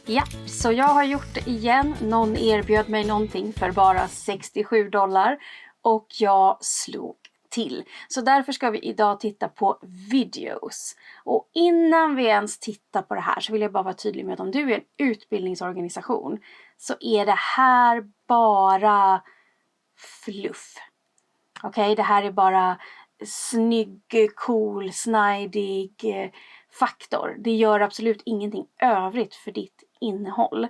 Ja, så jag har gjort det igen. Någon erbjöd mig någonting för bara $67 och jag slog till. Så därför ska vi idag titta på videos. Och innan vi ens tittar på det här så vill jag bara vara tydlig med att om du är en utbildningsorganisation så är det här bara fluff. Okej, det här är bara snygg, cool, snajdig faktor. Det gör absolut ingenting övrigt för ditt innehåll.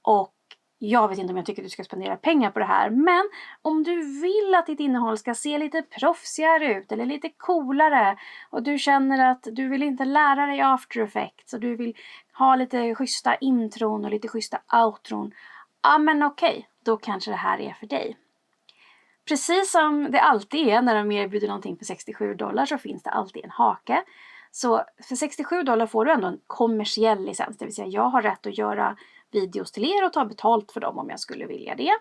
Och jag vet inte om jag tycker att du ska spendera pengar på det här. Men om du vill att ditt innehåll ska se lite proffsigare ut eller lite coolare. Och du känner att du vill inte lära dig After Effects. Och du vill ha lite schyssta intron och lite schyssta outron. Ja men okej, då kanske det här är för dig. Precis som det alltid är när de erbjuder någonting för $67 så finns det alltid en hake. Så för $67 får du ändå en kommersiell licens. Det vill säga jag har rätt att göra videos till er och ta betalt för dem om jag skulle vilja det.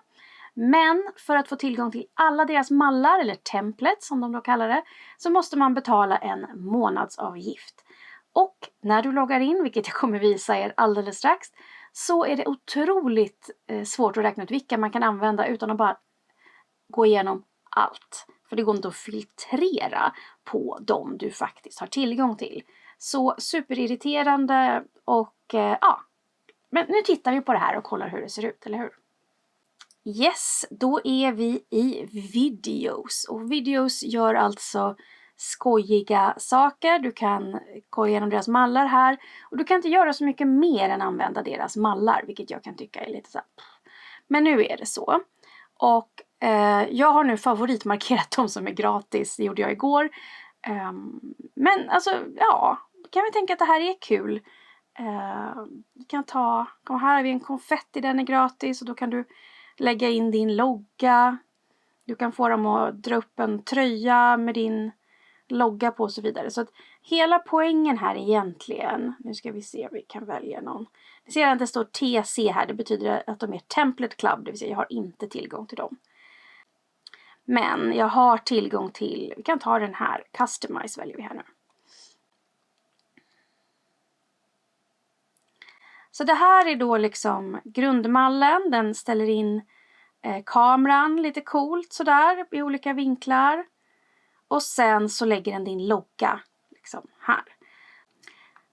Men för att få tillgång till alla deras mallar eller templates som de då kallar det så måste man betala en månadsavgift. Och när du loggar in, vilket jag kommer visa er alldeles strax, så är det otroligt svårt att räkna ut vilka man kan använda utan att bara gå igenom allt. För det går inte att filtrera på dem du faktiskt har tillgång till. Så superirriterande och ja. Men nu tittar vi på det här och kollar hur det ser ut, eller hur? Yes, då är vi i videos. Och videos gör alltså skojiga saker. Du kan gå igenom deras mallar här. Och du kan inte göra så mycket mer än använda deras mallar. Vilket jag kan tycka är lite så här. Men nu är det så. Och jag har nu favoritmarkerat de som är gratis. Det gjorde jag igår. Men alltså, ja. Kan vi tänka att det här är kul. Vi kan ta, här har vi en konfetti, den är gratis. Och då kan du lägga in din logga. Du kan få dem att dra upp en tröja med din logga på och så vidare. Så att hela poängen här egentligen. Nu ska vi se om vi kan välja någon. Ni ser att det står TC här. Det betyder att de är Template Club. Det vill säga jag har inte tillgång till dem. Men jag har tillgång till, vi kan ta den här. Customize väljer vi här nu. Så det här är då liksom grundmallen. Den ställer in kameran lite coolt sådär i olika vinklar. Och sen så lägger den din logga liksom här.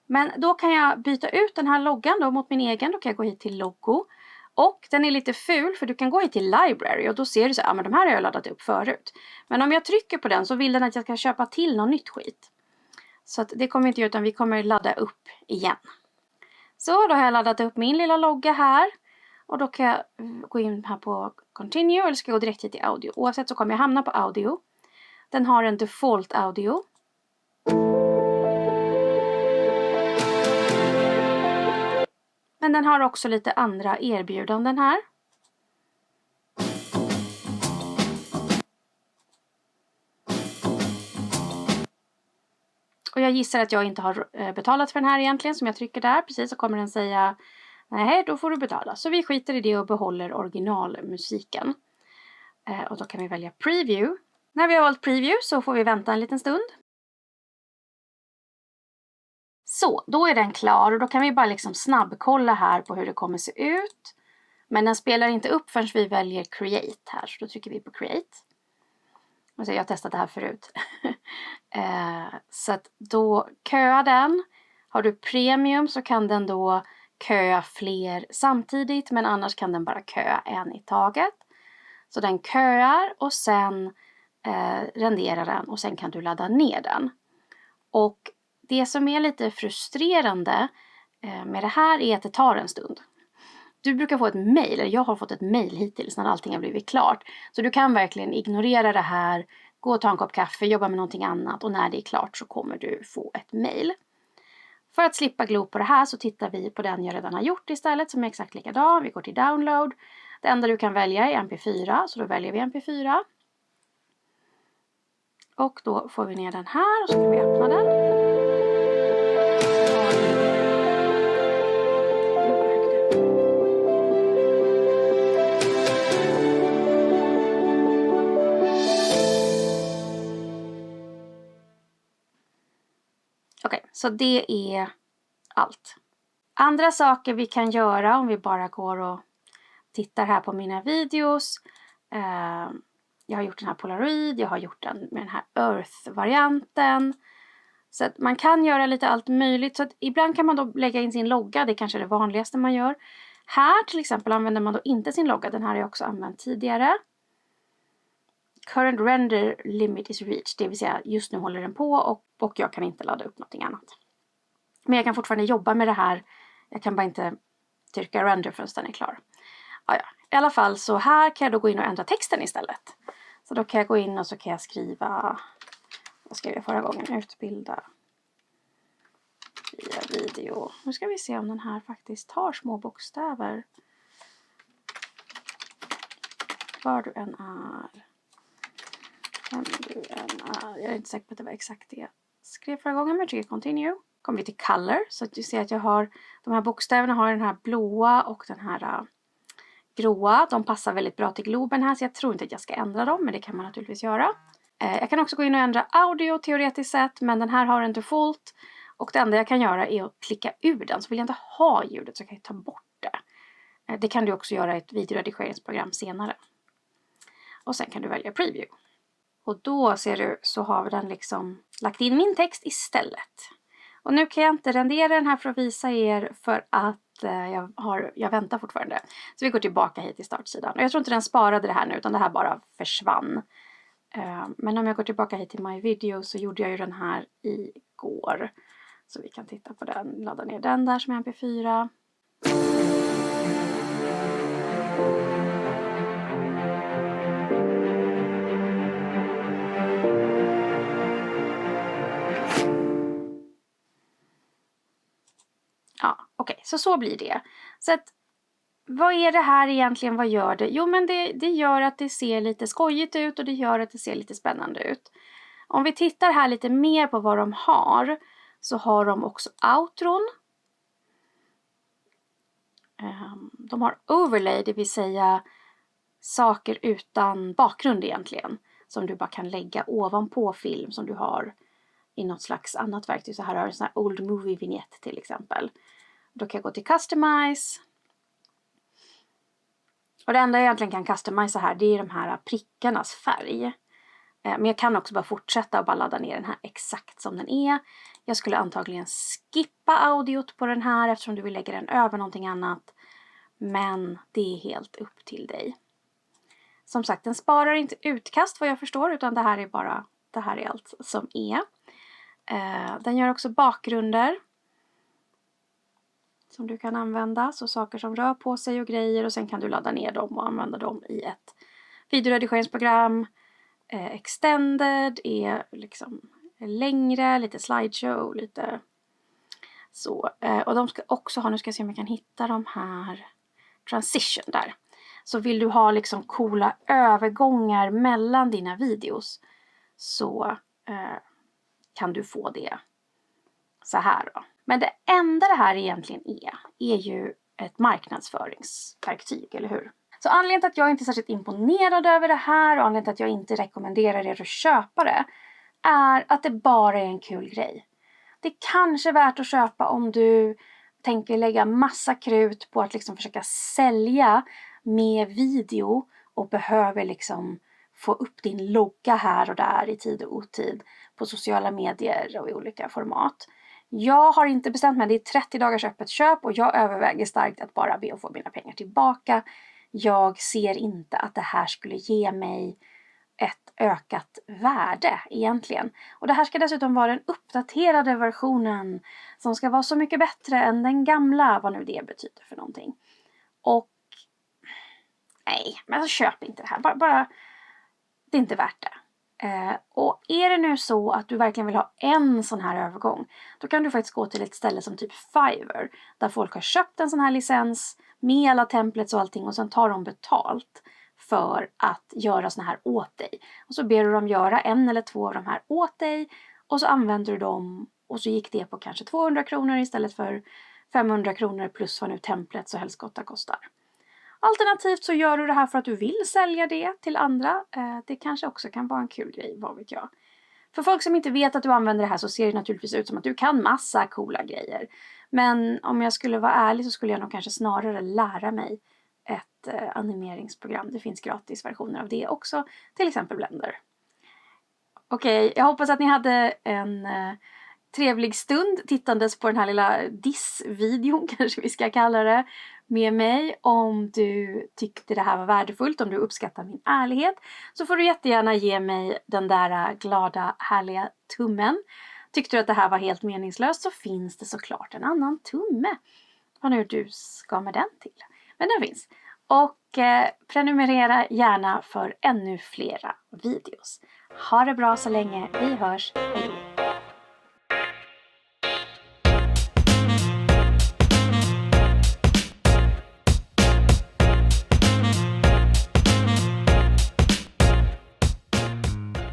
Men då kan jag byta ut den här loggan då mot min egen. Då kan jag gå hit till logo. Och den är lite ful för du kan gå hit till library och då ser du så här, men de här har jag laddat upp förut. Men om jag trycker på den så vill den att jag ska köpa till något nytt skit. Så att det kommer inte göra utan vi kommer ladda upp igen. Så då har jag laddat upp min lilla logga här. Och då kan jag gå in här på continue eller ska jag gå direkt hit till audio. Oavsett så kommer jag hamna på audio. Den har en default audio. Men den har också lite andra erbjudanden här. Och jag gissar att jag inte har betalat för den här egentligen. Som jag trycker där. Precis så kommer den säga nej, då får du betala. Så vi skiter i det och behåller originalmusiken. Och då kan vi välja preview. När vi har valt preview så får vi vänta en liten stund. Så, då är den klar och då kan vi bara liksom snabbkolla här på hur det kommer se ut. Men den spelar inte upp förrän vi väljer create här. Så då trycker vi på create. Och så jag har testat det här förut. Så att då köar den. Har du premium så kan den då köa fler samtidigt. Men annars kan den bara köa en i taget. Så den köar och sen renderar den och sen kan du ladda ner den. Och det som är lite frustrerande med det här är att det tar en stund. Du brukar få ett mejl, eller jag har fått ett mejl hittills när allting har blivit klart. Så du kan verkligen ignorera det här, gå och ta en kopp kaffe, jobba med någonting annat och när det är klart så kommer du få ett mejl. För att slippa glo på det här så tittar vi på den jag redan har gjort istället som är exakt likadan. Vi går till download. Det enda du kan välja är MP4 så då väljer vi MP4. Och då får vi ner den här och så kan vi öppna den. Okej, så det är allt. Andra saker vi kan göra om vi bara går och tittar här på mina videos. Jag har gjort den här Polaroid, jag har gjort den med den här Earth-varianten. Så att man kan göra lite allt möjligt. Så att ibland kan man då lägga in sin logga, det kanske är det vanligaste man gör. Här till exempel använder man då inte sin logga, den här har jag också använt tidigare. Current render limit is reached, det vill säga just nu håller den på och jag kan inte ladda upp någonting annat. Men jag kan fortfarande jobba med det här, jag kan bara inte trycka render förrän den är klar. Ja. I alla fall så här kan jag då gå in och ändra texten istället. Så då kan jag gå in och så kan jag skriva, vad skrev jag förra gången, utbilda via video. Nu ska vi se om den här faktiskt tar små bokstäver. Var du än är. Jag är inte säker på att det var exakt det jag skrev förra gången, men jag trycker continue. Kommer vi till color, så att du ser att jag har de här bokstäverna, har den här blåa och den här gråa. De passar väldigt bra till globen här, så jag tror inte att jag ska ändra dem, men det kan man naturligtvis göra. Jag kan också gå in och ändra audio teoretiskt sett, men den här har en default. Och det enda jag kan göra är att klicka ur den, så vill jag inte ha ljudet så kan jag ta bort det. Det kan du också göra i ett videoredigeringsprogram senare. Och sen kan du välja preview. Och då ser du så har vi den liksom lagt in min text istället. Och nu kan jag inte rendera den här för att visa er för att jag väntar fortfarande. Så vi går tillbaka hit till startsidan. Och jag tror inte den sparade det här nu utan det här bara försvann. Men om jag går tillbaka hit till My Video så gjorde jag ju den här igår. Så vi kan titta på den, ladda ner den där som är MP4. Ja, okej, så blir det. Så att, vad är det här egentligen, vad gör det? Jo, men det gör att det ser lite skojigt ut och det gör att det ser lite spännande ut. Om vi tittar här lite mer på vad de har, så har de också outron. De har overlay, det vill säga saker utan bakgrund egentligen. Som du bara kan lägga ovanpå film som du har i något slags annat verktyg. Så här har jag en sån här old movie vignett till exempel. Då kan jag gå till customize. Och det enda jag egentligen kan customisa här, det är de här prickarnas färg. Men jag kan också bara fortsätta och bara ladda ner den här exakt som den är. Jag skulle antagligen skippa audiot på den här eftersom du vill lägga den över någonting annat. Men det är helt upp till dig. Som sagt, den sparar inte utkast vad jag förstår, utan det här är allt som är. Den gör också bakgrunder som du kan använda. Så saker som rör på sig och grejer, och sen kan du ladda ner dem och använda dem i ett videoredigeringsprogram. Extended är liksom längre, lite slideshow, lite så. Och de ska också ha, nu ska jag se om jag kan hitta de här transition där. Så vill du ha liksom coola övergångar mellan dina videos, så kan du få det så här då. Men det enda det här egentligen är ju ett marknadsföringsverktyg, eller hur? Så anledningen till att jag inte är särskilt imponerad över det här och anledningen till att jag inte rekommenderar er att köpa det är att det bara är en kul grej. Det är kanske värt att köpa om du tänker lägga massa krut på att liksom försöka sälja med video och behöver liksom få upp din logga här och där i tid och otid på sociala medier och i olika format. Jag har inte bestämt mig, det är 30 dagars öppet köp och jag överväger starkt att bara be att få mina pengar tillbaka. Jag ser inte att det här skulle ge mig ett ökat värde egentligen. Och det här ska dessutom vara den uppdaterade versionen som ska vara så mycket bättre än den gamla, vad nu det betyder för någonting. Och nej, men alltså köp inte det här. Bara det är inte värt det. Och är det nu så att du verkligen vill ha en sån här övergång, då kan du faktiskt gå till ett ställe som typ Fiverr, där folk har köpt en sån här licens med alla templates och allting, och sen tar de betalt för att göra såna här åt dig. Och så ber du dem göra 1 eller 2 av de här åt dig, och så använder du dem, och så gick det på kanske 200 kronor istället för 500 kronor plus vad nu templates och helskotta kostar. Alternativt så gör du det här för att du vill sälja det till andra. Det kanske också kan vara en kul grej, vad vet jag. För folk som inte vet att du använder det här så ser det naturligtvis ut som att du kan massa coola grejer. Men om jag skulle vara ärlig så skulle jag nog kanske snarare lära mig ett animeringsprogram. Det finns gratisversioner av det också, till exempel Blender. Okej, jag hoppas att ni hade en trevlig stund tittandes på den här lilla diss-videon, kanske vi ska kalla det, med mig. Om du tyckte det här var värdefullt, om du uppskattar min ärlighet, så får du jättegärna ge mig den där glada, härliga tummen. Tyckte du att det här var helt meningslöst, så finns det såklart en annan tumme. Vad nu du ska med den till. Men den finns. Och prenumerera gärna för ännu flera videos. Ha det bra så länge. Vi hörs. Hej!